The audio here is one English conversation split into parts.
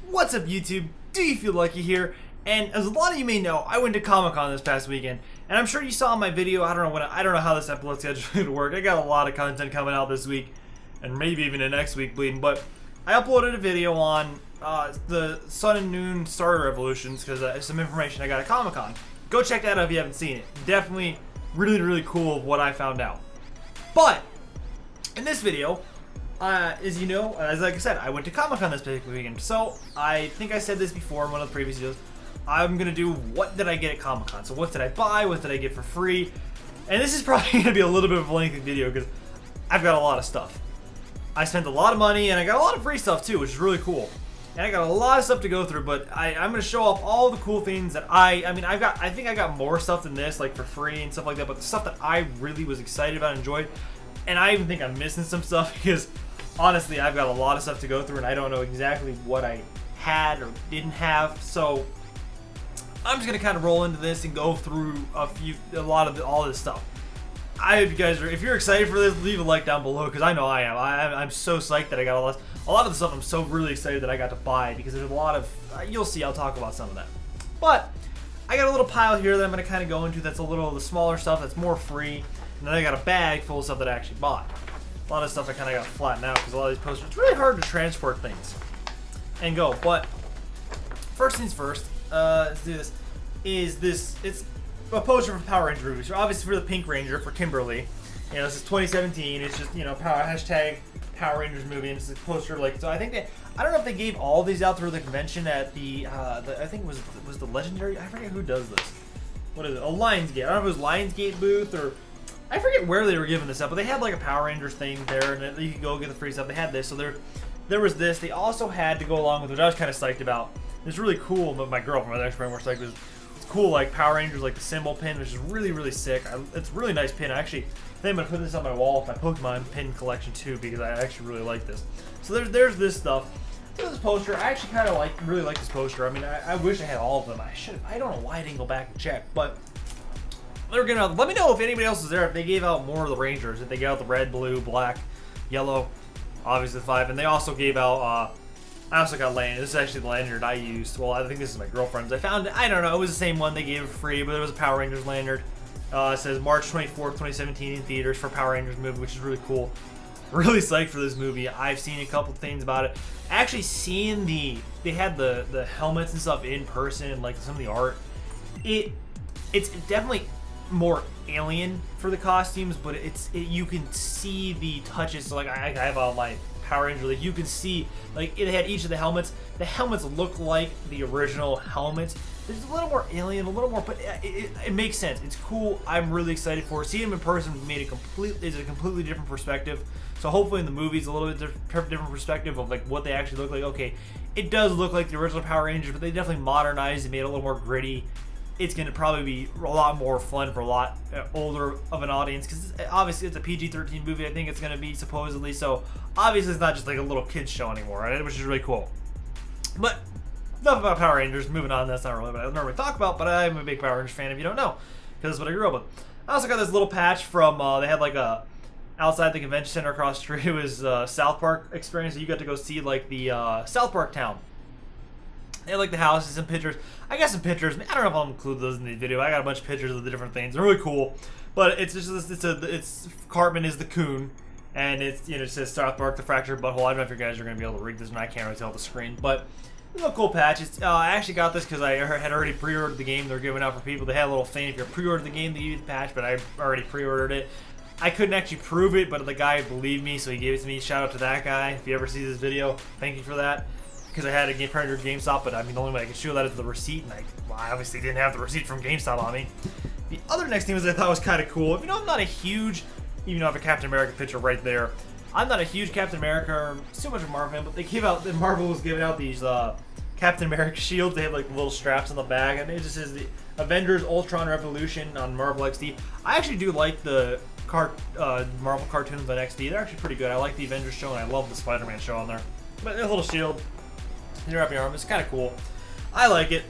What's up, YouTube? Do you feel lucky here? And as a lot of you may know, I went to Comic-Con this past weekend, and I'm sure you saw my video. I don't know how this upload schedule is going to work. I got a lot of content coming out this week, and maybe even the next week bleeding. But I uploaded a video on the Sun and Moon Star Revolutions because some information I got at Comic-Con. Go check that out if you haven't seen it. Definitely really cool of what I found out. But in this video, as you know, like I said, I went to Comic-Con this particular weekend. So I think I said this before in one of the previous videos. I'm gonna do what did I get at Comic-Con. So what did I buy? What did I get for free? And this is probably gonna be a little bit of a lengthy video because I've got a lot of stuff. I spent a lot of money and I got a lot of free stuff too, which is really cool. And I got a lot of stuff to go through, but I'm gonna show off all the cool things that I think I got more stuff than this, like for free and stuff like that. But the stuff that I really was excited about, and enjoyed, and I even think I'm missing some stuff because honestly, I've got a lot of stuff to go through, and I don't know exactly what I had or didn't have. So I'm just gonna kind of roll into this and go through all this stuff. I hope you guys are. If you're excited for this, leave a like down below because I know I am. I'm so psyched that I got a lot of the stuff. I'm so really excited that I got to buy because there's a lot of. You'll see. I'll talk about some of that. But I got a little pile here that I'm gonna kind of go into. That's a little of the smaller stuff that's more free, and then I got a bag full of stuff that I actually bought. A lot of stuff I kind of got to flatten out because a lot of these posters. It's really hard to transport things and go. But first things first. Let's do this. It's a poster for Power Ranger movies. Obviously for the Pink Ranger for Kimberly. You know, this is 2017. It's just, you know, hashtag Power Rangers movie, and it's a poster like. So I think that I don't know if they gave all these out through the convention at the I think it was the Legendary. I forget who does this. What is it? A Lionsgate. I don't know if it was Lionsgate booth or I forget where they were giving this up, but they had like a Power Rangers thing there, and you could go get the free stuff. They had this, so there was this. They also had to go along with, which I was kind of psyched about. It's really cool, but my girlfriend was actually more psyched. It's cool, like Power Rangers, like the symbol pin, which is really sick. It's a really nice pin. I think I'm gonna put this on my wall with my Pokemon pin collection too, because I actually really like this. So there's this stuff. This poster, I actually kind of really like this poster. I mean, I wish I had all of them. I don't know why I didn't go back and check, but they're gonna let me know if anybody else is there. If they gave out more of the Rangers, if they gave out the red, blue, black, yellow, obviously the 5, and they also gave out. I also got lanyard. This is actually the lanyard I used. Well, I think this is my girlfriend's. I found it. I don't know. It was the same one they gave for free, but it was a Power Rangers lanyard. It says March 24th, 2017 in theaters for Power Rangers movie, which is really cool. Really psyched for this movie. I've seen a couple things about it. Actually, seeing they had the helmets and stuff in person, and like some of the art. It's definitely more alien for the costumes, but you can see the touches. So like I have all my Power Ranger, like you can see, like it had each of the helmets. The helmets look like the original helmets. There's a little more alien, a little more, but it makes sense. It's cool. I'm really excited for it. Seeing them in person is a completely different perspective. So hopefully in the movies, a little bit different perspective of like what they actually look like. Okay, it does look like the original Power Rangers, but they definitely modernized and made it a little more gritty. It's going to probably be a lot more fun for a lot older of an audience because obviously it's a PG-13 movie. I think it's going to be supposedly, so obviously it's not just like a little kids show anymore, right? Which is really cool. But enough about Power Rangers. Moving on, that's not really what I normally talk about, but I'm a big Power Rangers fan if you don't know because that's what I grew up with. I also got this little patch from they had like a outside the convention center across the street. It was South Park experience, so you got to go see like the South Park town. They had like the houses and pictures. I got some pictures. I don't know if I'll include those in the video. I got a bunch of pictures of the different things. They're really cool. But it's just Cartman is the coon, and it's, you know, it says South Park the Fractured Butthole. I don't know if you guys are gonna be able to read this, and I can't really tell the screen. But it's a cool patch. I actually got this because I had already pre-ordered the game. They're giving out for people. They had a little thing if you pre-ordered the game, they give you the patch. But I already pre-ordered it. I couldn't actually prove it, but the guy believed me, so he gave it to me. Shout out to that guy. If you ever see this video, thank you for that. Because I had a partner at GameStop, but I mean the only way I could show that is the receipt, and I obviously didn't have the receipt from GameStop on me. The other next thing was I thought was kind of cool. You know, I'm not a huge, even though I have a Captain America picture right there, I'm not a huge Captain America or so much of Marvel fan, but they give out, Marvel was giving out these Captain America shields. They have like little straps on the back, and it just says the Avengers Ultron Revolution on Marvel XD. I actually do like the Marvel cartoons on XD. They're actually pretty good. I like the Avengers show, and I love the Spider-Man show on there. But a little shield. You wrap your arm. It's kind of cool. I like it.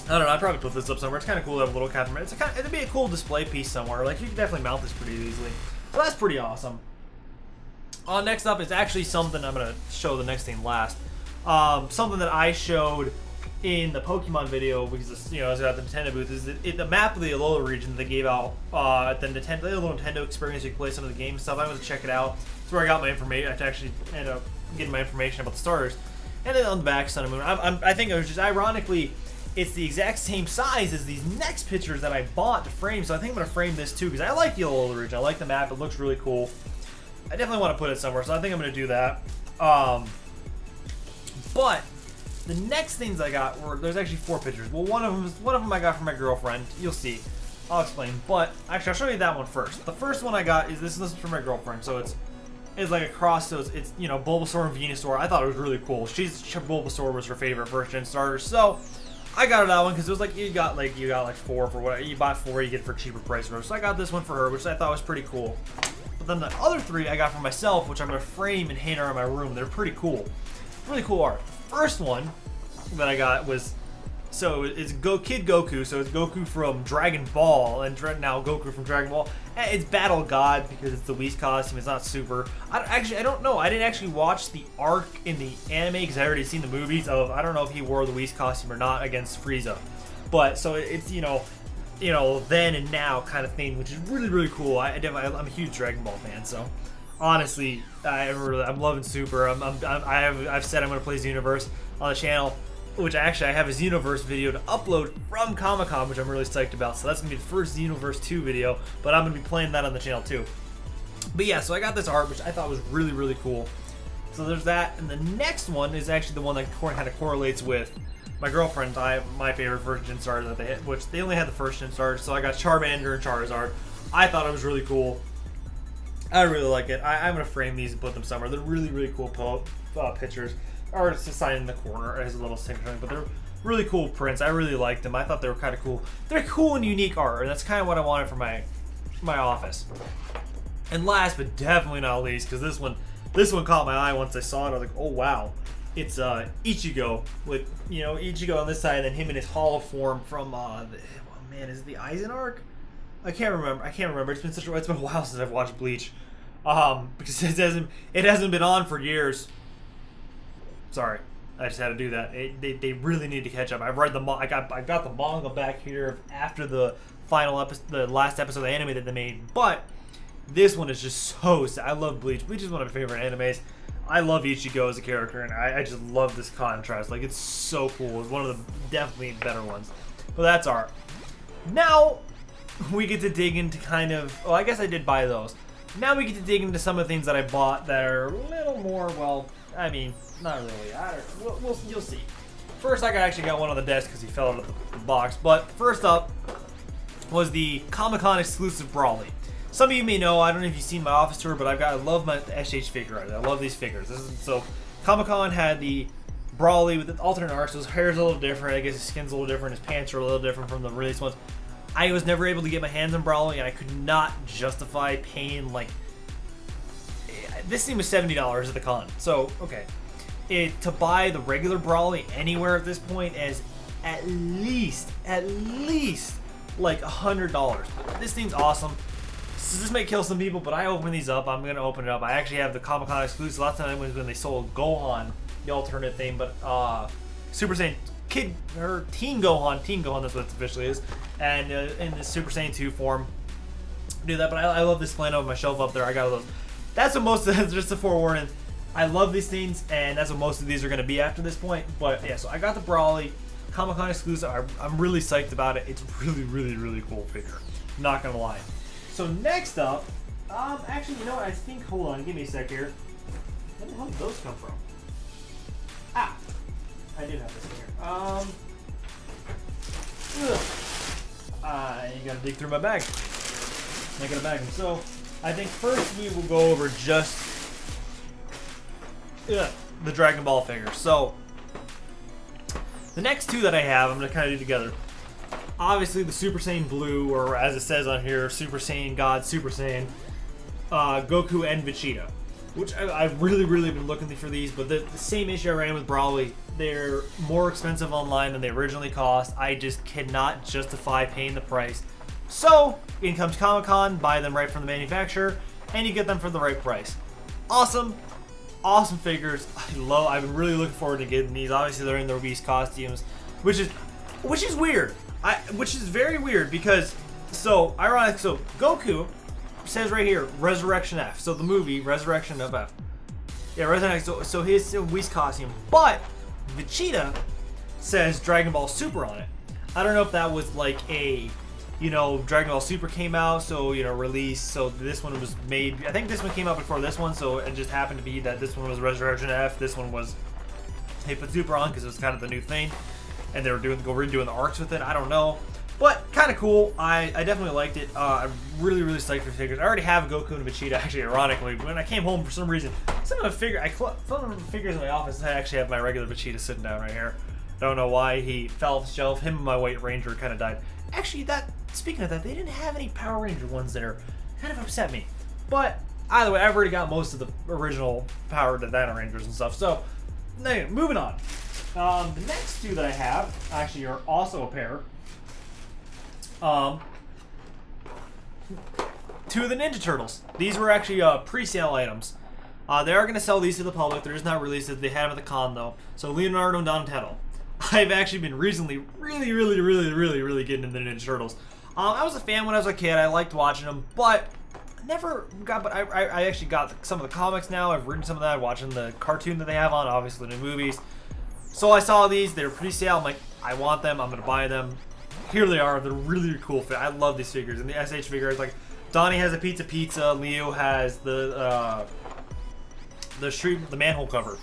I don't know. I'd probably put this up somewhere. It's kind of cool to have a little Captain America. It'd be a cool display piece somewhere. Like you can definitely mount this pretty easily. So that's pretty awesome. Next up is actually something I'm gonna show the next thing last. something that I showed in the Pokemon video, because I was at the Nintendo booth, is that the map of the Alola region they gave out at the little Nintendo experience. You can play some of the game stuff. I went to check it out. That's where I got my information. I actually ended up getting my information about the starters. And then on the back, Sun and Moon. I think it was just ironically, it's the exact same size as these next pictures that I bought to frame. So I think I'm gonna frame this too, because I like the Alola region. I like the map. It looks really cool. I definitely want to put it somewhere, so I think I'm gonna do that. But the next things I got were, there's actually 4 pictures. Well, one of them I got from my girlfriend. You'll see. I'll explain. But actually, I'll show you that one first. The first one I got is this is from my girlfriend. So it's like a cross. So it's Bulbasaur and Venusaur. I thought it was really cool. Bulbasaur was her favorite first gen starter. So I got her that one because it was like you got like 4 for what you bought 4, you get it for a cheaper price. So I got this one for her, which I thought was pretty cool. But then the other 3 I got for myself, which I'm gonna frame and hang around my room. They're pretty cool. Really cool art. First one that I got was, so it's Kid Goku. So it's Goku from Dragon Ball, and now Goku from Dragon Ball. It's Battle God because it's the Whis costume. It's not Super. I don't know. I didn't actually watch the arc in the anime because I already seen the movies of. I don't know if he wore the Whis costume or not against Frieza, but so it's then and now kind of thing, which is really really cool. I'm a huge Dragon Ball fan, so honestly, I'm loving Super. I've said I'm gonna play Xenoverse on the channel, which I have a Xenoverse video to upload from Comic-Con, which I'm really psyched about. So that's gonna be the first Xenoverse 2 video, but I'm gonna be playing that on the channel too. But yeah, so I got this art, which I thought was really really cool. So there's that, and the next one is actually the one that kind of correlates with my girlfriend. My favorite first gen starter that they had, which they only had the first gen starter. So I got Charmander and Charizard. I thought it was really cool. I really like it. I'm gonna frame these and put them somewhere. They're really really cool pictures. Or it's a sign in the corner as a little signature, but they're really cool prints. I really liked them. I thought they were kind of cool. They're cool and unique art, and that's kind of what I wanted for my office. And last but definitely not least, because this one caught my eye once I saw it. I was like, oh wow, it's Ichigo with Ichigo on this side, and then him in his hollow form from is it the Aizen arc? I can't remember. It's been a while since I've watched Bleach, because it hasn't been on for years. Sorry, I just had to do that. They really need to catch up. I've read the I got the manga back here after the the last episode of the anime that they made. But this one is just so sad. I love Bleach. Bleach is one of my favorite animes. I love Ichigo as a character, and I just love this contrast. Like, it's so cool. It's one of the definitely better ones. But that's art. Now we get to dig into kind of. Oh, I guess I did buy those. Now we get to dig into some of the things that I bought that are a little more, well, I mean, not really. You'll see. First, I actually got one on the desk because he fell out of the box. But first up was the Comic-Con exclusive Brawly. Some of you may know, I don't know if you've seen my office tour, but I love my SH figure art. I love these figures. So Comic-Con had the Brawly with the alternate art. So his hair's a little different. I guess his skin's a little different. His pants are a little different from the release ones. I was never able to get my hands on Brawly, and I could not justify paying like. This thing was $70 at the con. So, okay. To buy the regular Brawly anywhere at this point is at least like $100. This thing's awesome. So this may kill some people, but I open these up. I'm going to open it up. I actually have the Comic-Con exclusive. Last time was when they sold Gohan, the alternate thing, but Super Saiyan Teen Gohan, that's what it officially is, and in the Super Saiyan 2 form. Do that, but I love this playing over my shelf up there. I got those. That's what most of just a forewarning. I love these things, and that's what most of these are going to be after this point. But yeah, so I got the Brawly Comic-Con exclusive. I'm really psyched about it. It's really, really, really cool figure. Not going to lie. So next up, actually, you know what? I think, hold on, give me a sec here. Where the hell did those come from? Ah, I did have this in here. You gotta dig through my bag. I got a bag. So I think first we will go over just the Dragon Ball figure. So the next two that I have, I'm gonna kind of do together. Obviously the Super Saiyan Blue, or as it says on here, Super Saiyan God, Super Saiyan, Goku and Vegeta. Which I've really been looking for these, but the same issue I ran with Brawly. They're more expensive online than they originally cost. I just cannot justify paying the price. So, in comes Comic-Con, buy them right from the manufacturer, and you get them for the right price. Awesome awesome figures. I've been really looking forward to getting these. Obviously, they're in their Whis costumes, which is weird. Which is very weird because, so ironic. So Goku says right here, Resurrection F. So the movie Resurrection of F. Yeah, Resurrection. So his Whis costume, but Vegeta says Dragon Ball Super on it. I don't know if that was like a, Dragon Ball Super came out, so released. So this one was made. I think this one came out before this one, so it just happened to be that this one was Resurrection F. This one was they put Super on because it was kind of the new thing, and they were redoing the arcs with it. I don't know, but kind of cool. I definitely liked it. I'm really psyched for figures. I already have Goku and Vegeta. Actually, ironically, when I came home for some reason, some of the figures in my office. I actually have my regular Vegeta sitting down right here. Don't know why he fell off the shelf. Him and my White Ranger kind of died. Actually, speaking of that, they didn't have any Power Ranger ones there. Kind of upset me. But either way, I've already got most of the original Power Dino Rangers and stuff. So, anyway, moving on. The next two that I have actually are also a pair. Two of the Ninja Turtles. These were actually pre-sale items. They are going to sell these to the public. They're just not released. They had them at the con though. So Leonardo and Donatello. I've actually been recently really getting into the Ninja Turtles. I was a fan when I was a kid. I liked watching them, but I actually got some of the comics now. I've read some of that, watching the cartoon that they have on, obviously the new movies. So I saw these. They were pre-sale. I'm like, I want them. I'm going to buy them. Here they are. They're really cool. I love these figures. And the SH figures, like Donnie has a pizza. Leo has the manhole cover.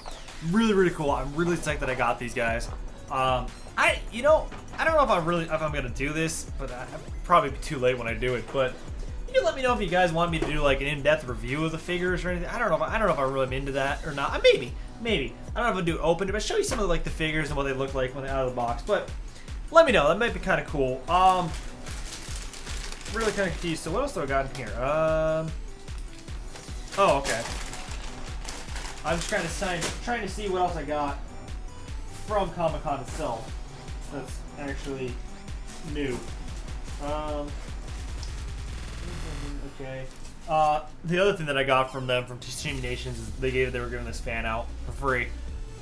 Really cool. I'm really psyched that I got these guys. I don't know if I'm gonna do this, but I'll probably be too late when I do it. But you can let me know if you guys want me to do like an in-depth review of the figures or anything. I don't know if I'm really into that or not. Maybe. I don't know if I'll do open, but show you some of the figures and what they look like when they're out of the box. But let me know. That might be kind of cool. Really kind of confused. So what else do I got in here? Oh, okay. I'm just trying to see what else I got from Comic-Con itself that's actually new. Okay. The other thing that I got from them, from Team Nations, is they were giving this fan out for free.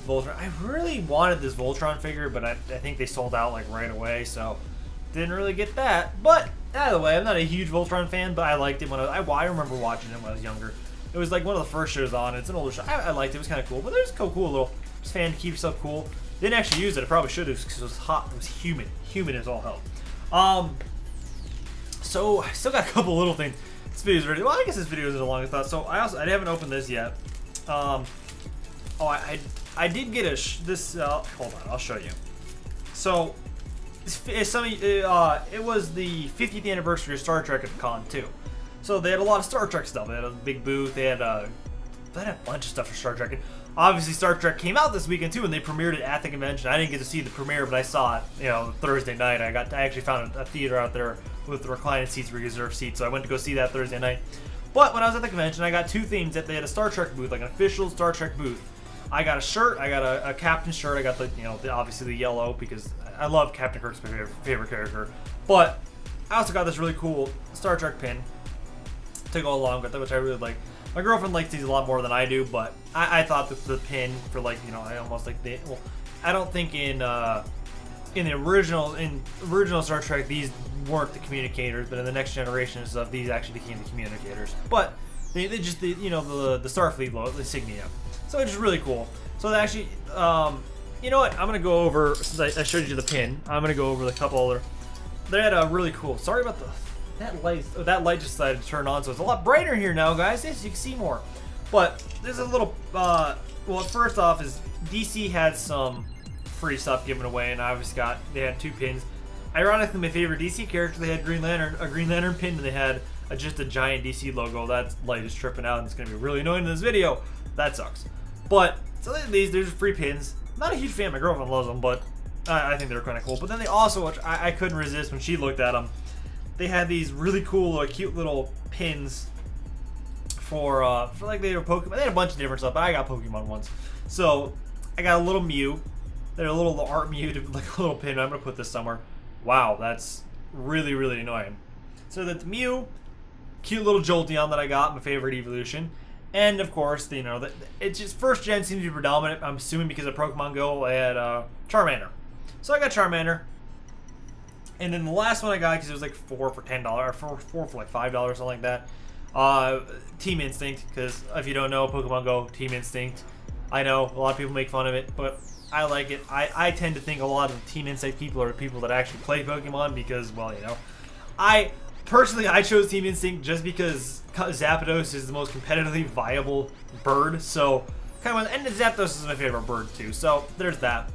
Voltron. I really wanted this Voltron figure, but I think they sold out like right away, so didn't really get that. But either way, I'm not a huge Voltron fan, but I liked it when I remember watching it when I was younger. It was like one of the first shows on. It's an older show. I liked it. It was kind of cool. But there's a cool little fan to keep stuff cool. Didn't actually use it. I probably should have because it was hot. It was humid. Humid as all hell. So I still got a couple little things. This video's ready. Well, I guess this video isn't as long as I thought. So I haven't opened this yet. I did get hold on. I'll show you. So it was the 50th anniversary of Star Trek at the con too. So they had a lot of Star Trek stuff. They had a big booth. They had a bunch of stuff for Star Trek. And obviously, Star Trek came out this weekend too, and they premiered it at the convention. I didn't get to see the premiere, but I saw it. Thursday night. I actually found a theater out there with reclining seats, reserved seats. So I went to go see that Thursday night. But when I was at the convention, I got two things. That they had a Star Trek booth, like an official Star Trek booth. I got a shirt. I got a captain shirt. I got obviously the yellow because I love Captain Kirk's my favorite character. But I also got this really cool Star Trek pin to go along with it, which I really like. My girlfriend likes these a lot more than I do, but I thought that the pin for I almost like I don't think in the original Star Trek these weren't the communicators, but in the next generation and stuff these actually became the communicators. But they just the Starfleet logo, the insignia. So it's just really cool. So they actually you know what? I'm gonna go over, since I showed you the pin. I'm gonna go over the couple other. They had a really cool. Sorry about that light. That light just decided to turn on, so it's a lot brighter here now, guys. Yes, you can see more. But there's a little. Well, first off, is DC had some free stuff given away, and I obviously they had two pins. Ironically, my favorite DC character, they had a Green Lantern pin, and they had just a giant DC logo. That light is tripping out, and it's gonna be really annoying in this video. That sucks. But so there's free pins. Not a huge fan. My girlfriend loves them, but I think they're kind of cool. But then they also, which I couldn't resist when she looked at them, they had these really cool, cute little pins for like they were Pokemon. They had a bunch of different stuff, but I got Pokemon ones. So I got a little Mew. They're a little art Mew, like a little pin. I'm gonna put this somewhere. Wow, that's really annoying. So that's Mew, cute little Jolteon that I got, my favorite evolution, And of course, it's just first gen seems to be predominant. I'm assuming because of Pokemon Go, I had Charmander. So I got Charmander. And then the last one I got, because it was like 4 for $10, or 4 for like $5, something like that. Team Instinct, because if you don't know Pokemon Go, Team Instinct, I know a lot of people make fun of it, but I like it. I tend to think a lot of Team Instinct people are people that actually play Pokemon because, well, I chose Team Instinct just because Zapdos is the most competitively viable bird. So, and Zapdos is my favorite bird too. So there's that.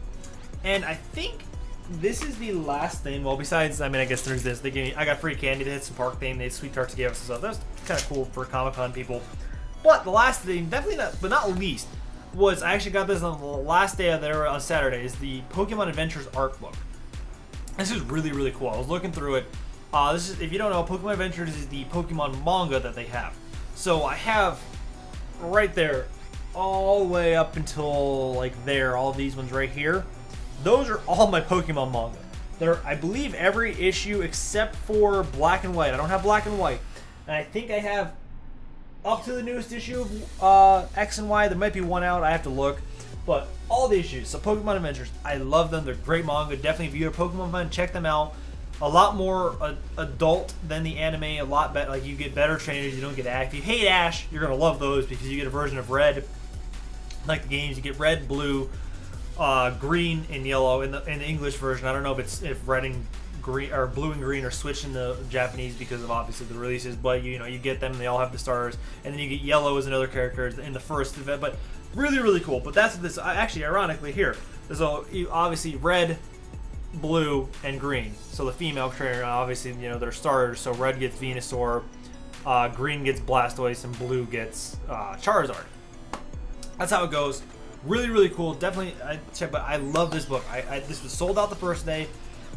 And I think this is the last thing. Well, besides, I guess there's this. I got free candy. They had some park thing. They had Sweet Tarts gave us and stuff. That was kind of cool for Comic-Con people. But the last thing, definitely not, but not least, was I actually got this on the last day of there on Saturday. Is the Pokemon Adventures art book. This is really, really cool. I was looking through it. This is, if you don't know, Pokemon Adventures is the Pokemon manga that they have. So I have right there, all the way up until like there, all these ones right here. Those are all my Pokemon manga. They're, I believe, every issue except for Black and White. I don't have Black and White. And I think I have up to the newest issue of X and Y. There might be one out. I have to look. But all the issues. So Pokemon Adventures, I love them. They're great manga. Definitely, if you're a Pokemon fan, check them out. A lot more adult than the anime. A lot better. Like, you get better trainers. You don't get Ash. If you hate Ash, you're going to love those because you get a version of Red. Like the games, you get Red, Blue, green and yellow in the English version. I don't know if red and green or blue and green are switched in the Japanese because of obviously the releases, but you get them and they all have the stars, and then you get yellow as another character in the first event. But really, really cool. But that's this actually ironically here. So obviously red, blue, and green. So the female trainer obviously they're starters. So red gets Venusaur, green gets Blastoise, and blue gets Charizard. That's how it goes. Really, really cool. Definitely check. But I love this book. This was sold out the first day.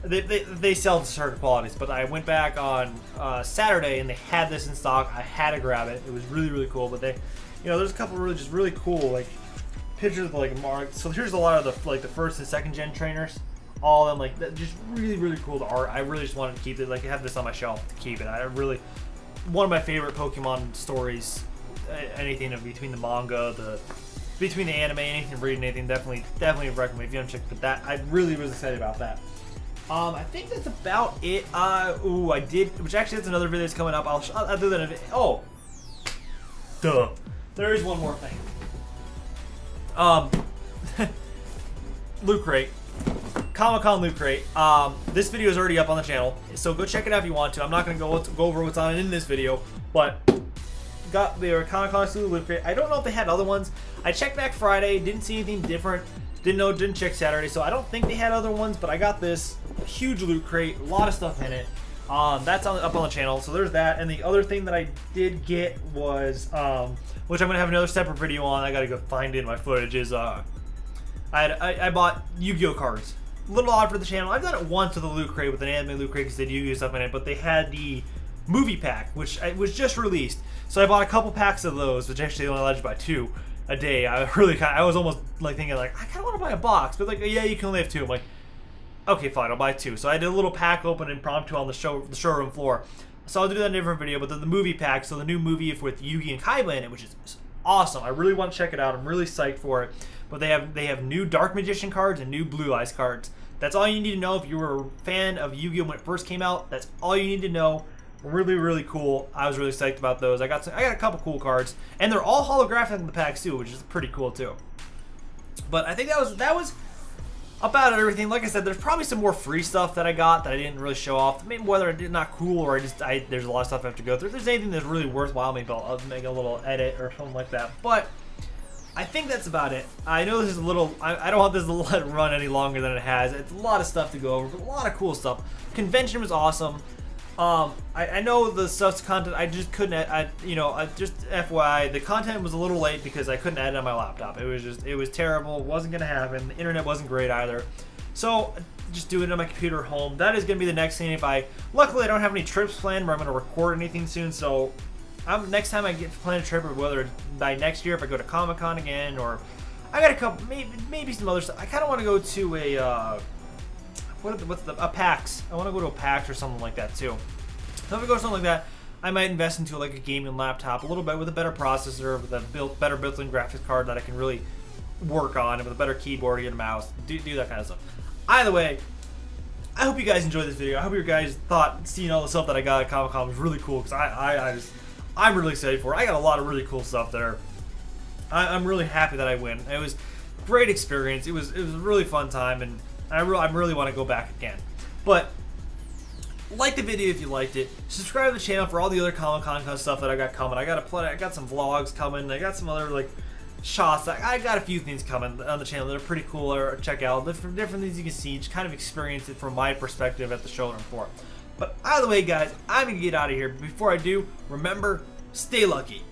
They sell certain qualities, but I went back on Saturday and they had this in stock. I had to grab it. It was really, really cool. But there's a couple of really cool like pictures of like Mark. So here's a lot of the first and second gen trainers. All of them just really, really cool. The art. I really just wanted to keep it. Like, I have this on my shelf to keep it. One of my favorite Pokemon stories. Anything between the manga, between the anime, anything, reading anything, definitely recommend if you haven't checked. But that I really was excited about that. I think that's about it. I did, which actually that's another video that's coming up. I'll do that in a video. Oh, duh. There is one more thing. Loot Crate. Comic-Con Loot Crate. This video is already up on the channel, so go check it out if you want to. I'm not going to go over what's on it in this video, but got their Comic-Con exclusive Loot Crate. I don't know if they had other ones. I checked back Friday, didn't see anything different. Didn't check Saturday, so I don't think they had other ones, but I got this huge Loot Crate, a lot of stuff in it. That's up on the channel, so there's that. And the other thing that I did get was, which I'm going to have another separate video on, I got to go find it in my footage, is I bought Yu-Gi-Oh cards. A little odd for the channel. I've done it once with a Loot Crate, with an anime Loot Crate, because they had Yu-Gi-Oh stuff in it, but they had the movie pack, which was just released. So I bought a couple packs of those, which actually only allowed you to buy 2 a day. I was almost like thinking like, I kind of want to buy a box, but like, yeah, you can only have 2. I'm like, okay, fine, I'll buy 2. So I did a little pack open impromptu on the showroom floor. So I'll do that in a different video. But the movie pack, so the new movie with Yugi and Kaiba in it, which is awesome. I really want to check it out. I'm really psyched for it. But they have new Dark Magician cards and new Blue Eyes cards. That's all you need to know if you were a fan of Yu-Gi-Oh when it first came out. That's all you need to know. Really, really cool. I was really psyched about those. I got a couple cool cards, and they're all holographic in the packs too, which is pretty cool too. But I think that was about everything. Like I said, there's probably some more free stuff that I got that I didn't really show off. Maybe whether it's not cool or there's a lot of stuff I have to go through. If there's anything that's really worthwhile, maybe I'll make a little edit or something like that. But I think that's about it. I know this is a little. I don't want this to let it run any longer than it has. It's a lot of stuff to go over, but a lot of cool stuff. Convention was awesome. I know the stuff's content. I just couldn't. Just FYI, the content was a little late because I couldn't edit on my laptop. It was terrible. It wasn't gonna happen. The internet wasn't great either. So just do it on my computer at home. That is gonna be the next thing. Luckily, I don't have any trips planned where I'm gonna record anything soon. So next time I get to plan a trip, or whether by next year if I go to Comic-Con again, or I got a couple, maybe some other stuff. I kind of want to go to a PAX. I want to go to a PAX or something like that too. So if I go to something like that, I might invest into like a gaming laptop a little bit with a better processor, with a better built-in graphics card that I can really work on, and with a better keyboard and a mouse, do that kind of stuff. Either way, I hope you guys enjoyed this video. I hope you guys thought seeing all the stuff that I got at Comic-Con was really cool, because I'm really excited for it. I got a lot of really cool stuff there. I'm really happy that I went. It was a great experience. It was a really fun time, and I really want to go back again. But like the video if you liked it. Subscribe to the channel for all the other Comic-Con stuff that I got coming. I got some vlogs coming. I got some other like shots. I got a few things coming on the channel that are pretty cool. Or check out different things you can see. Just kind of experience it from my perspective at the showroom floor. But either way, guys, I'm gonna get out of here. But before I do, remember, stay lucky.